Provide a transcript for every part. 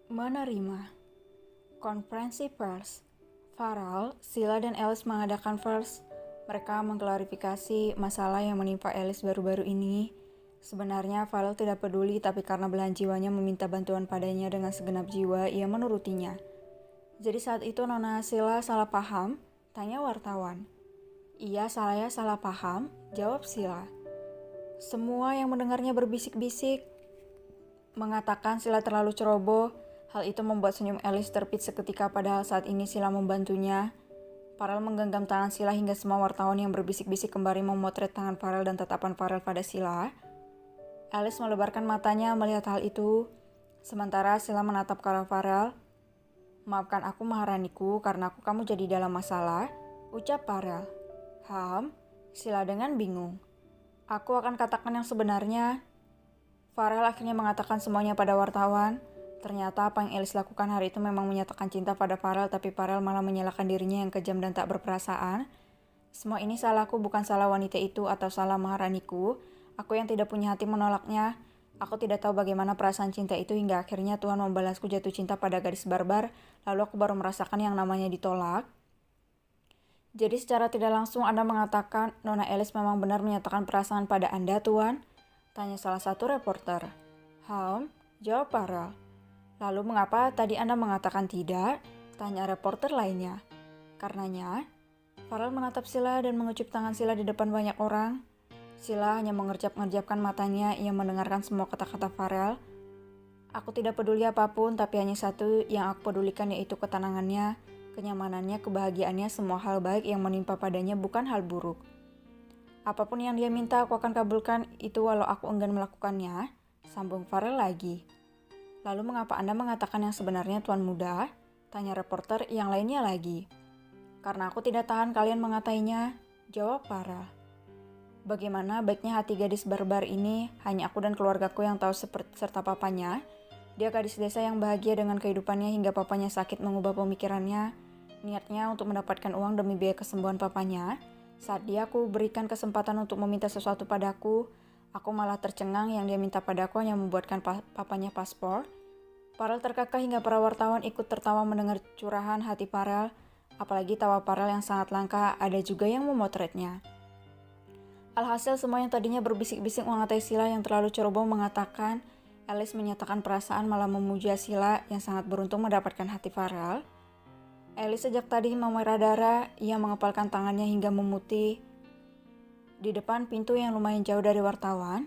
Menerima. Konferensi pers. Farrell, Sheila dan Alice mengadakan pers. Mereka mengklarifikasi masalah yang menimpa Alice baru-baru ini. Sebenarnya Farrell tidak peduli, tapi karena belahan jiwanya meminta bantuan padanya dengan segenap jiwa, ia menurutinya. Jadi saat itu Nona Sheila salah paham? Tanya wartawan. Iya, saya salah paham, jawab Sheila. Semua yang mendengarnya berbisik-bisik, mengatakan Sheila terlalu ceroboh. Hal itu membuat senyum Alice terpit seketika, padahal saat ini Sheila membantunya. Farrell menggenggam tangan Sheila hingga semua wartawan yang berbisik-bisik kembali memotret tangan Farrell dan tatapan Farrell pada Sheila. Alice melebarkan matanya melihat hal itu, sementara Sheila menatap ke arah Farrell. Maafkan aku Maharaniku, karena kamu jadi dalam masalah, ucap Farrell. Sheila dengan bingung. Aku akan katakan yang sebenarnya. Farrell akhirnya mengatakan semuanya pada wartawan. Ternyata apa yang Alice lakukan hari itu memang menyatakan cinta pada Farrell, tapi Farrell malah menyalahkan dirinya yang kejam dan tak berperasaan. Semua ini salahku, bukan salah wanita itu atau salah Maharaniku. Aku yang tidak punya hati menolaknya. Aku tidak tahu bagaimana perasaan cinta itu hingga akhirnya Tuhan membalasku jatuh cinta pada gadis barbar, lalu aku baru merasakan yang namanya ditolak. Jadi secara tidak langsung Anda mengatakan Nona Alice memang benar menyatakan perasaan pada Anda, Tuan? Tanya salah satu reporter. Jawab Farrell. Lalu mengapa tadi Anda mengatakan tidak? Tanya reporter lainnya. Karenanya, Farrell menatap Sheila dan mengucup tangan Sheila di depan banyak orang. Sheila hanya mengerjap-ngerjapkan matanya, ia mendengarkan semua kata-kata Farrell. Aku tidak peduli apapun, tapi hanya satu yang aku pedulikan, yaitu ketenangannya, kenyamanannya, kebahagiaannya, semua hal baik yang menimpa padanya, bukan hal buruk. Apapun yang dia minta aku akan kabulkan itu walau aku enggan melakukannya, sambung Farrell lagi. Lalu mengapa Anda mengatakan yang sebenarnya, Tuan Muda? Tanya reporter yang lainnya lagi. Karena aku tidak tahan kalian mengatainya, jawab Farrell. Bagaimana baiknya hati gadis barbar ini, hanya aku dan keluargaku yang tahu serta papanya. Dia gadis desa yang bahagia dengan kehidupannya hingga papanya sakit mengubah pemikirannya. Niatnya untuk mendapatkan uang demi biaya kesembuhan papanya. Saat dia aku berikan kesempatan untuk meminta sesuatu padaku, aku malah tercengang yang dia minta padaku hanya membuatkan papanya paspor. Farrell terkekeh hingga para wartawan ikut tertawa mendengar curahan hati Farrell. Apalagi tawa Farrell yang sangat langka, ada juga yang memotretnya. Alhasil semua yang tadinya berbisik-bisik mengatai Sheila yang terlalu ceroboh mengatakan Alice menyatakan perasaan malah memuja Sheila yang sangat beruntung mendapatkan hati Farrell. Alice sejak tadi memerah darah, ia mengepalkan tangannya hingga memutih. Di depan pintu yang lumayan jauh dari wartawan.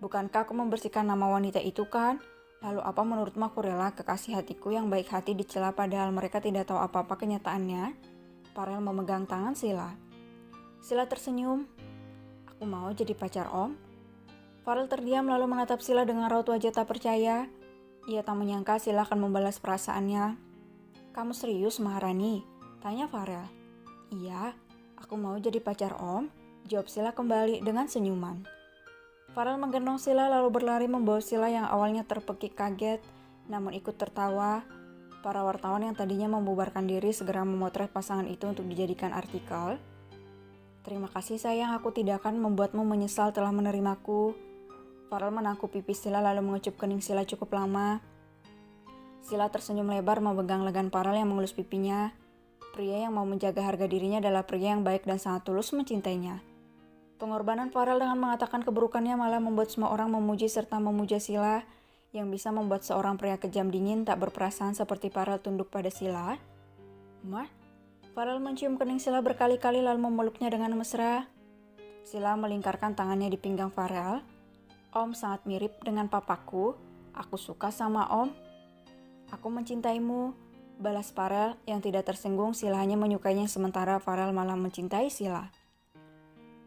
Bukankah aku membersihkan nama wanita itu kan? Lalu apa menurutmu aku rela kekasih hatiku yang baik hati dicela padahal mereka tidak tahu apa-apa kenyataannya? Farrell memegang tangan Sheila. Sheila tersenyum. Aku mau jadi pacar Om. Farrell terdiam lalu menatap Sheila dengan raut wajah tak percaya. Ia tak menyangka Sheila akan membalas perasaannya. Kamu serius, Maharani? Tanya Farrell. Iya, aku mau jadi pacar Om, jawab Sheila kembali dengan senyuman. Farrell menggendong Sheila lalu berlari membawa Sheila yang awalnya terpekik kaget, namun ikut tertawa. Para wartawan yang tadinya membubarkan diri segera memotret pasangan itu untuk dijadikan artikel. Terima kasih sayang, aku tidak akan membuatmu menyesal telah menerimaku. Farrell menangkup pipi Sheila lalu mengecup kening Sheila cukup lama. Sheila tersenyum lebar memegang lengan Farrell yang mengelus pipinya. Pria yang mau menjaga harga dirinya adalah pria yang baik dan sangat tulus mencintainya. Pengorbanan Farrell dengan mengatakan keburukannya malah membuat semua orang memuji serta memuja Sheila, yang bisa membuat seorang pria kejam dingin tak berperasaan seperti Farrell tunduk pada Sheila. Farrell mencium kening Sheila berkali-kali lalu memeluknya dengan mesra. Sheila melingkarkan tangannya di pinggang Farrell. Om sangat mirip dengan papaku, aku suka sama Om. Aku mencintaimu, balas Farrell yang tidak tersinggung. Sheila hanya menyukainya sementara Farrell malah mencintai Sheila.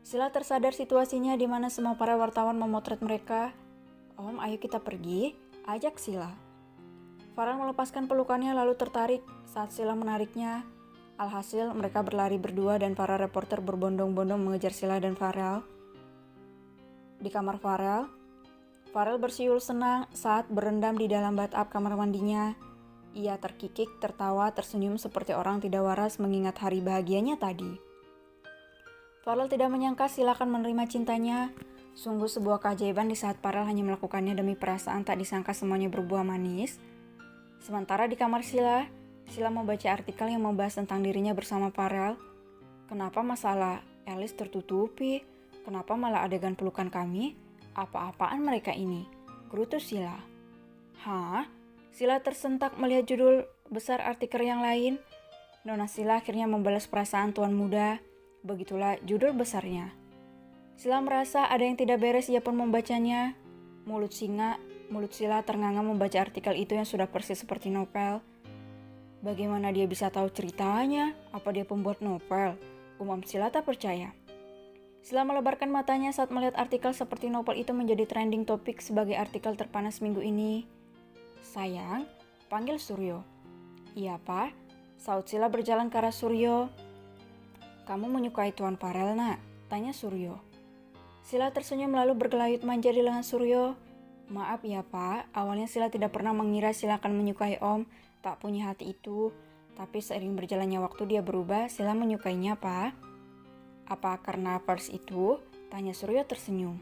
Sheila tersadar situasinya di mana semua para wartawan memotret mereka. Om, ayo kita pergi, ajak Sheila. Farrell melepaskan pelukannya lalu tertarik saat Sheila menariknya. Alhasil mereka berlari berdua dan para reporter berbondong-bondong mengejar Sheila dan Farel. Di kamar Farel bersiul senang saat berendam di dalam bathtub kamar mandinya. Ia terkikik, tertawa, tersenyum seperti orang tidak waras mengingat hari bahagianya tadi. Farel tidak menyangka Sheila akan menerima cintanya. Sungguh sebuah keajaiban di saat Farel hanya melakukannya demi perasaan tak disangka semuanya berbuah manis. Sementara di kamar Sheila membaca artikel yang membahas tentang dirinya bersama Farel. Kenapa masalah Alice tertutupi? Kenapa malah adegan pelukan kami? Apa-apaan mereka ini? Gerutu Sheila. Hah? Sheila tersentak melihat judul besar artikel yang lain. Nona Sheila akhirnya membalas perasaan tuan muda. Begitulah judul besarnya. Sheila merasa ada yang tidak beres, ia pun membacanya. Mulut Sheila ternganga membaca artikel itu yang sudah persis seperti novel. Bagaimana dia bisa tahu ceritanya? Apa dia pembuat novel? Umum Sheila tak percaya. Sheila melebarkan matanya saat melihat artikel seperti novel itu menjadi trending topik sebagai artikel terpanas minggu ini. Sayang, panggil Suryo. Iya, Pak. Saud Sheila berjalan ke arah Suryo. Kamu menyukai Tuan Farel, nak? Tanya Suryo. Sheila tersenyum lalu bergelayut manja di lengan Suryo. Maaf ya, Pak. Awalnya Sheila tidak pernah mengira Sheila akan menyukai Om. Tak punya hati itu. Tapi seiring berjalannya waktu dia berubah, Sheila menyukainya, Pak. Apa karena First itu? Tanya Suryo tersenyum.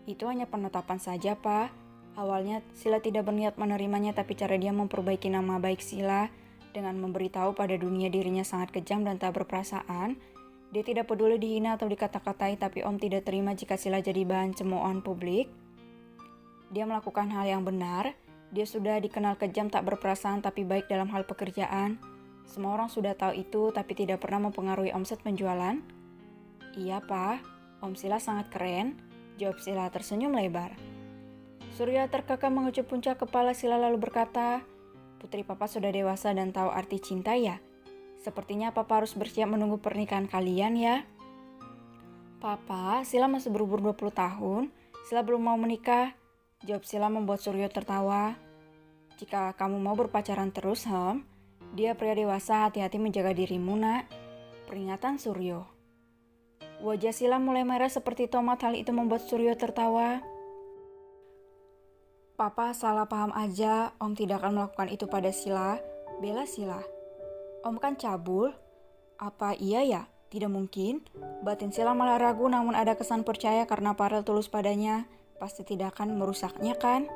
Itu hanya penetapan saja, Pak. Awalnya Sheila tidak berniat menerimanya, tapi cara dia memperbaiki nama baik Sheila dengan memberitahu pada dunia dirinya sangat kejam dan tak berperasaan. Dia tidak peduli dihina atau dikata-katai, tapi Om tidak terima jika Sheila jadi bahan cemoohan publik. Dia melakukan hal yang benar. Dia sudah dikenal kejam, tak berperasaan, tapi baik dalam hal pekerjaan. Semua orang sudah tahu itu, tapi tidak pernah mempengaruhi omset penjualan. Iya, Pak. Om Sheila sangat keren. Jawab Sheila tersenyum lebar. Surya terkekang mengecup puncak kepala Sheila lalu berkata, Putri Papa sudah dewasa dan tahu arti cinta ya? Sepertinya Papa harus bersiap menunggu pernikahan kalian ya. Papa, Sheila masih berumur 20 tahun. Sheila belum mau menikah. Jawab Sheila membuat Suryo tertawa. Jika kamu mau berpacaran terus, dia pria dewasa, hati-hati menjaga dirimu, nak. Peringatan Suryo. Wajah Sheila mulai merah seperti tomat. Hal itu membuat Suryo tertawa. Papa salah paham aja, Om tidak akan melakukan itu pada Sheila. Bela Sheila. Om kan cabul. Apa iya ya? Tidak mungkin. Batin Sheila malah ragu, namun ada kesan percaya karena Farel tulus padanya. Pasti tidak akan merusaknya kan?